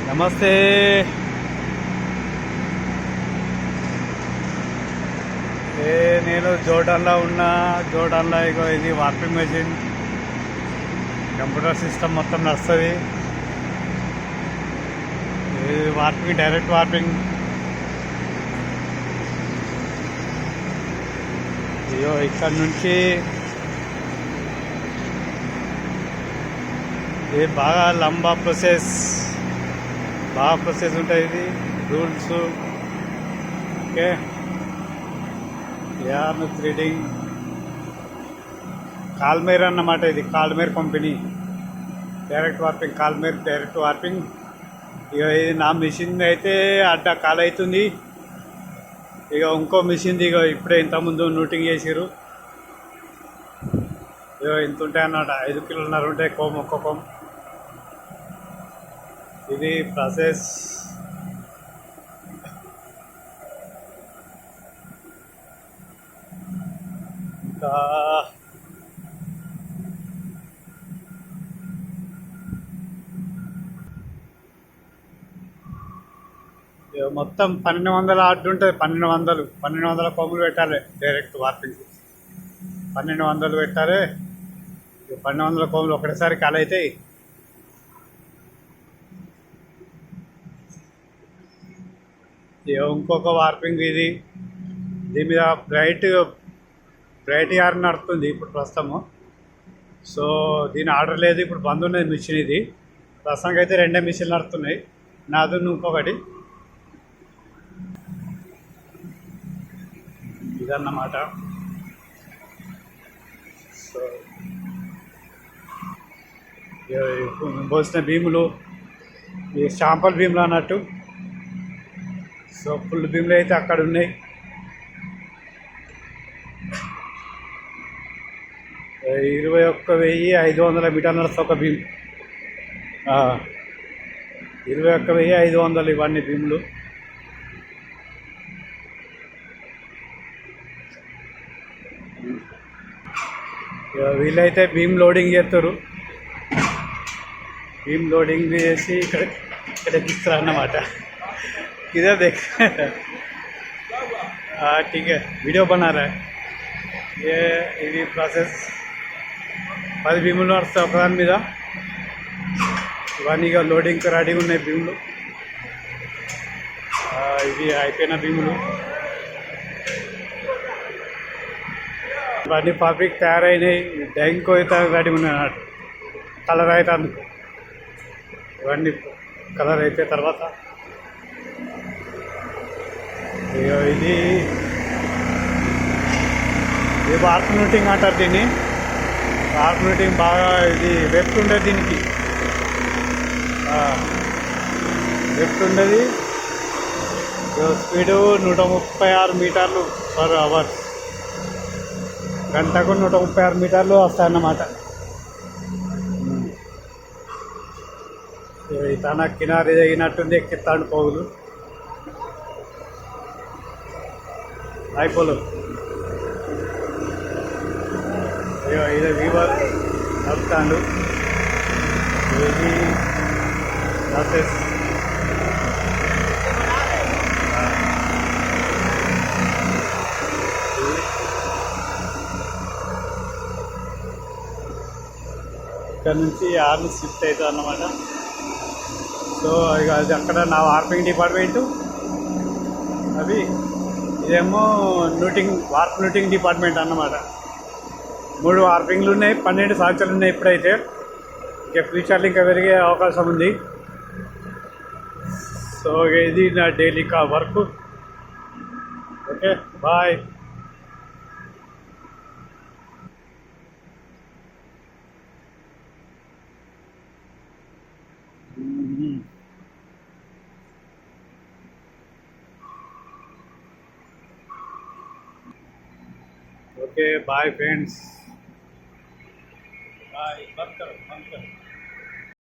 నమస్తే. నేను జోర్డాన్లో ఉన్నా. జోర్డాన్లో ఇగో ఇది వార్పింగ్ మెషిన్, కంప్యూటర్ సిస్టమ్ మొత్తం నడుస్తుంది. ఇది వార్పింగ్, డైరెక్ట్ వార్పింగ్. ఇగో ఇక్కడ నుంచి ఇది బాగా లంబా ప్రాసెస్, బాగా ప్రాసెస్ ఉంటుంది. ఇది rules. Okay, yarn threading, Karl Mayer అన్నమాట. ఇది Karl Mayer company direct warping. Karl Mayer direct warping. ఇక ఇది నా మిషన్ అయితే అడ్డ కాల్ అవుతుంది. ఇక ఇంకో మిషన్ది ఇక ఇప్పుడే ఇంతకుముందు నూటింగ్ చేసిరు. ఇక ఇంత ఉంటాయి అన్నమాట, 5 కిలోన్నర ఉంటాయి కోమ్, ఒక్క కోమ్. ఇది ప్రాసెస్. ఇంకా మొత్తం 1200 ఆర్డర్ ఉంటుంది. 1200 కొమ్ములు పెట్టాలి డైరెక్ట్ వార్పింగ్. 1200 పెట్టాలి. 1200 కొమ్ములు ఒకటేసారి కాల్ అవుతాయి. ఇంకొక వార్పింగ్ ఇది. దీని మీద బ్రైట్ యార్న్ నడుస్తుంది ఇప్పుడు ప్రస్తుతము. సో దీని ఆర్డర్ లేదు, ఇప్పుడు బంద్ ఉన్నది మిషన్. ఇది ప్రస్తుతానికి అయితే 2 మిషన్లు నడుస్తున్నాయి, నాది ఇంకొకటి. ఇదన్నమాట. సో పోసిన భీములు, ఈ శాంపల్ భీములు అన్నట్టు. సో ఫుల్ భీములు అయితే అక్కడ ఉన్నాయి. 21,500 మీటర్లు నడుస్తుంది ఒక భీమ్. 21,500 ఇవన్నీ భీములు. వీళ్ళైతే భీమ్ లోడింగ్ చేస్తారు. భీమ్ లోడింగ్ చేసి ఇక్కడికి ఇస్తారు అన్నమాట. ఇదే దేఖ. ठीक है, वीडियो बना रहा है. ఇది ప్రాసెస్. 10 భీములు నడుస్తాయి ఒకదాని మీద. ఇవన్నీ ఇక లోడింగ్ రెడీగా ఉన్నాయి భీములు. ఇవి అయిపోయిన భీములు. ఇవన్నీ పర్ఫెక్ట్ తయారైనాయి. డైంకో అయితే రెడీ ఉన్నాయి అన్నట్టు. కలర్ అయితే అందుకు. ఇవన్నీ కలర్ అయిపోయిన తర్వాత ఇది వార్ప్ నూటింగ్ అంటారు దీన్ని. వార్ప్ నూటింగ్ బాగా ఇది వెప్ట్ ఉండేది దీనికి. వెప్ట్ ఉండేది. స్పీడు 136 మీటర్లు పర్ అవర్. గంటకు 136 మీటర్లు వస్తాయన్నమాట. తన కినారి తగినట్టుంది, ఎక్కిస్తాడు పోగులు అయిపోలు. ఇది వీవర్ నడుపుతాడు. ఇది ప్రాసెస్. ఇక్కడ నుంచి ఆర్ని షిఫ్ట్ అవుతుంది అన్నమాట. సో ఇక అది అక్కడ నా వార్పింగ్ డిపార్ట్మెంటు. అవి ఇదేమో వార్ప్ నూటింగ్ డిపార్ట్మెంట్ అన్నమాట. 3 వార్పింగ్లు ఉన్నాయి, 12 సాంచాలు ఉన్నాయి ఇప్పుడైతే. ఇంకా ఫ్యూచర్లో ఇంకా పెరిగే అవకాశం ఉంది. సో ఇది నా daily work. Okay, bye. Okay bye friends. Bye. बंद करो.